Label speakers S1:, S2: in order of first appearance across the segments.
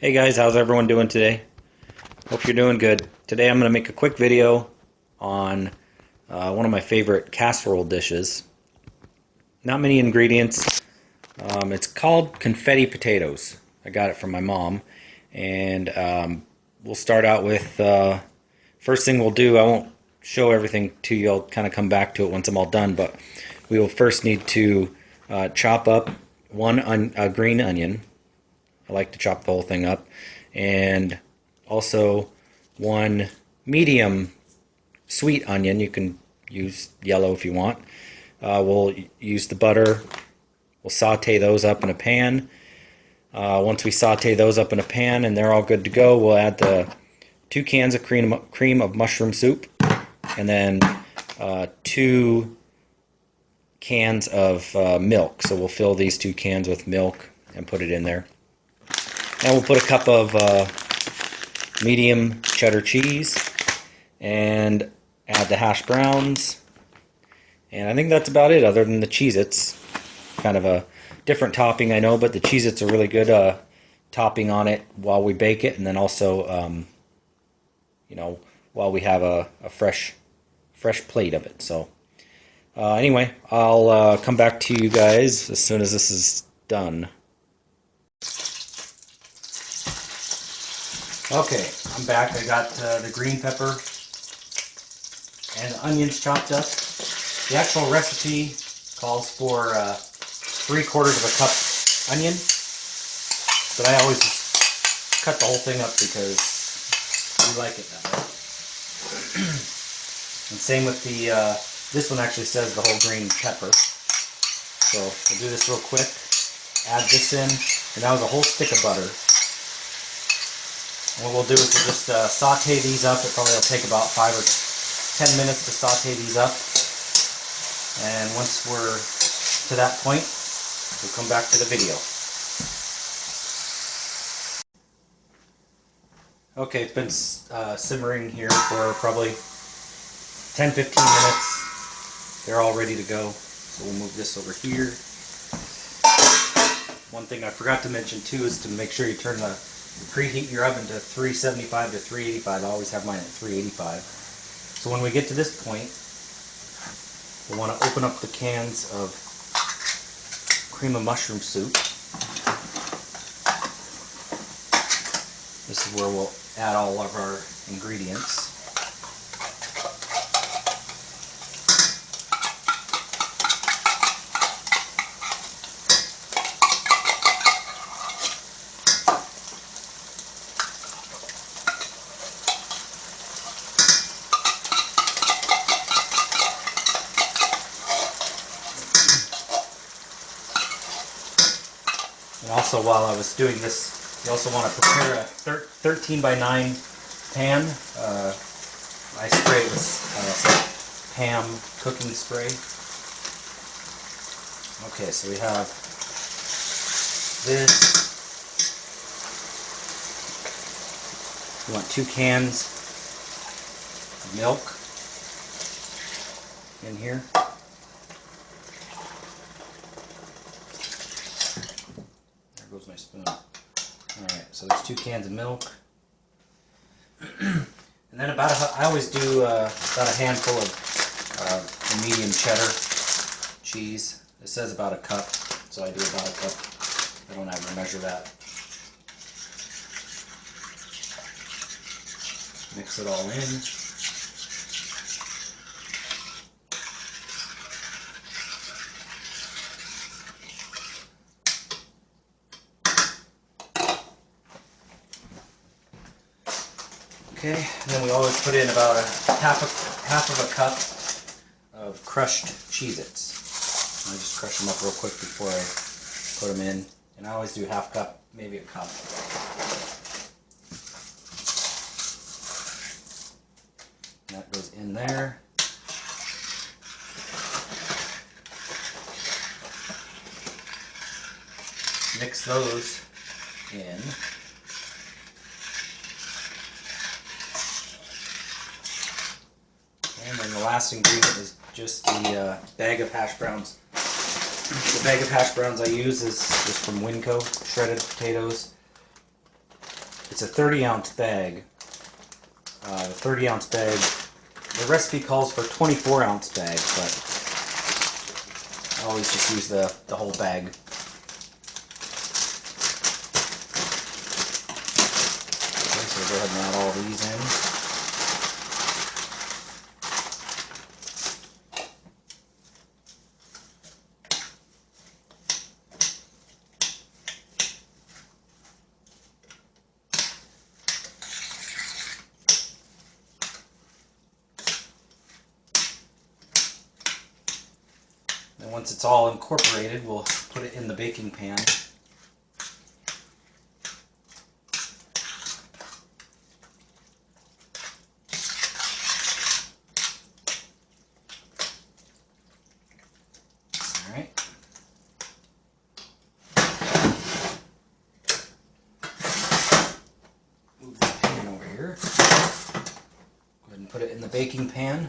S1: Hey guys, how's everyone doing today? Hope you're doing good. Today I'm going to make a quick video on one of my favorite casserole dishes. Not many ingredients. It's called Confetti Potatoes. I got it from my mom. And we'll start out with, first thing we'll do, I won't show everything to you, I'll kind of come back to it once I'm all done, but we will first need to chop up one green onion. I like to chop the whole thing up. And also one medium sweet onion. You can use yellow if you want. We'll use the butter. We'll saute those up in a pan. Once we saute those up in a pan and they're all good to go, we'll add the 2 cans of cream of mushroom soup, and then 2 cans of milk. So we'll fill these 2 cans with milk and put it in there. And we'll put a cup of medium cheddar cheese and add the hash browns. And I think that's about it, other than the Cheez Its. Kind of a different topping, I know, but the Cheez Its are really good topping on it while we bake it, and then also, while we have a fresh plate of it. So anyway, I'll come back to you guys as soon as this is done. Okay, I'm back. I got the green pepper and the onions chopped up. The actual recipe calls for 3/4 of a cup onion, but I always just cut the whole thing up because we like it that way. And same with the, this one actually says the whole green pepper. So we'll do this real quick. Add this in, and that was a whole stick of butter. What we'll do is we'll just saute these up. It probably will take about 5 or 10 minutes to saute these up. And once we're to that point, we'll come back to the video. Okay, it's been simmering here for probably 10-15 minutes. They're all ready to go. So we'll move this over here. One thing I forgot to mention too is to make sure you turn the preheat your oven to 375 to 385. I always have mine at 385. So when we get to this point, we'll want to open up the cans of cream of mushroom soup. This is where we'll add all of our ingredients. And also, while I was doing this, you also want to prepare a 13 by 9 pan. I spray it with some Pam cooking spray. Okay, so we have this. You want 2 cans of milk in here. Goes my spoon. Alright, so there's 2 cans of milk. And then I always do about a handful of the medium cheddar cheese. It says about a cup, so I do about a cup. I don't ever measure that. Mix it all in. Okay, and then we always put in about half of a cup of crushed Cheez Its. I just crush them up real quick before I put them in. And I always do half cup, maybe a cup. And that goes in there. Mix those in. And then the last ingredient is just the bag of hash browns. The bag of hash browns I use is just from Winco, shredded potatoes. It's a 30-ounce bag. The 30-ounce bag, the recipe calls for 24-ounce bag, but I always just use the whole bag. Okay, so go ahead and add all these in. And once it's all incorporated, we'll put it in the baking pan. All right. Move the pan over here. Go ahead and put it in the baking pan.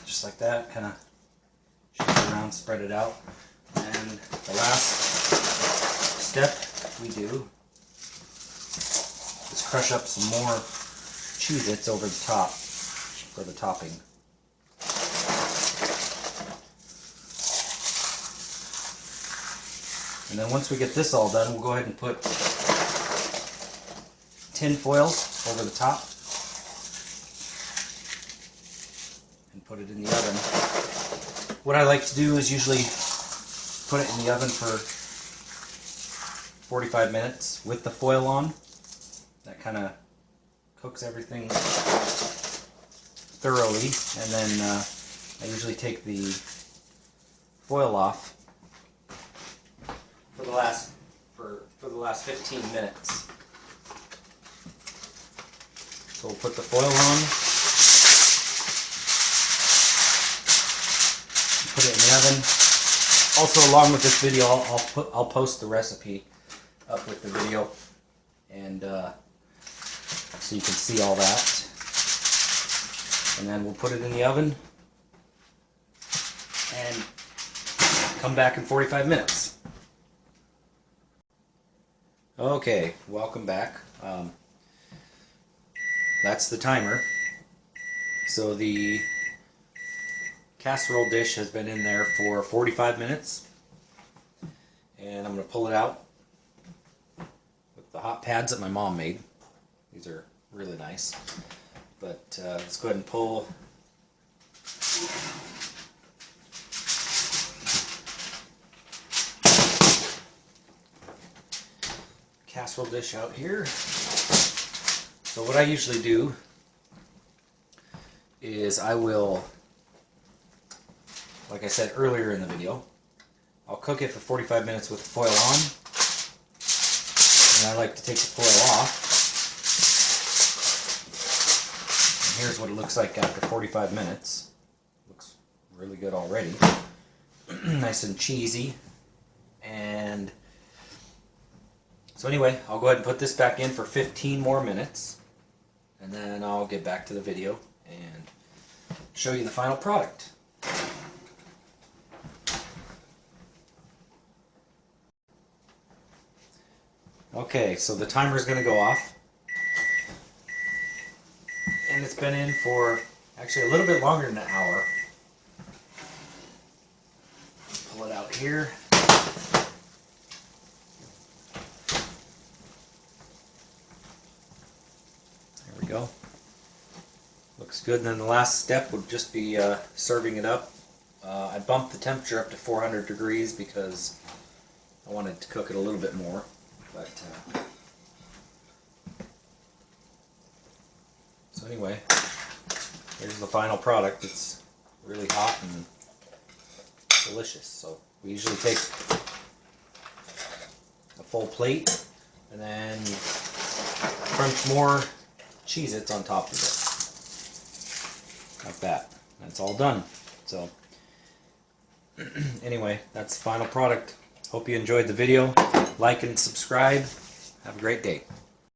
S1: Just like that, kind of shake it around, spread it out. And the last step we do is crush up some more Cheez Its over the top for the topping. And then once we get this all done, we'll go ahead and put tin foil over the top and put it in the oven. What I like to do is usually put it in the oven for 45 minutes with the foil on. That kind of cooks everything thoroughly, and then I usually take the foil off for the last 15 minutes. So we'll put the foil on, put it in the oven. Also, along with this video, I'll post the recipe up with the video, and so you can see all that. And then we'll put it in the oven and come back in 45 minutes. Okay, welcome back. That's the timer. So the casserole dish has been in there for 45 minutes, and I'm going to pull it out with the hot pads that my mom made. These are really nice. But let's go ahead and pull casserole dish out here. So what I usually do is I will, like I said earlier in the video, I'll cook it for 45 minutes with the foil on, and I like to take the foil off. And here's what it looks like after 45 minutes. Looks really good already. Nice and cheesy. And so anyway, I'll go ahead and put this back in for 15 more minutes, and then I'll get back to the video and show you the final product. Okay, so the timer is going to go off, and it's been in for actually a little bit longer than an hour. Pull it out here. There we go. Looks good. And then the last step would just be serving it up. I bumped the temperature up to 400 degrees because I wanted to cook it a little bit more. But so anyway, here's the final product. It's really hot and delicious. So we usually take a full plate and then crunch more Cheez Its on top of it. Like that. That's all done. So anyway, that's the final product. Hope you enjoyed the video. Like and subscribe. Have a great day.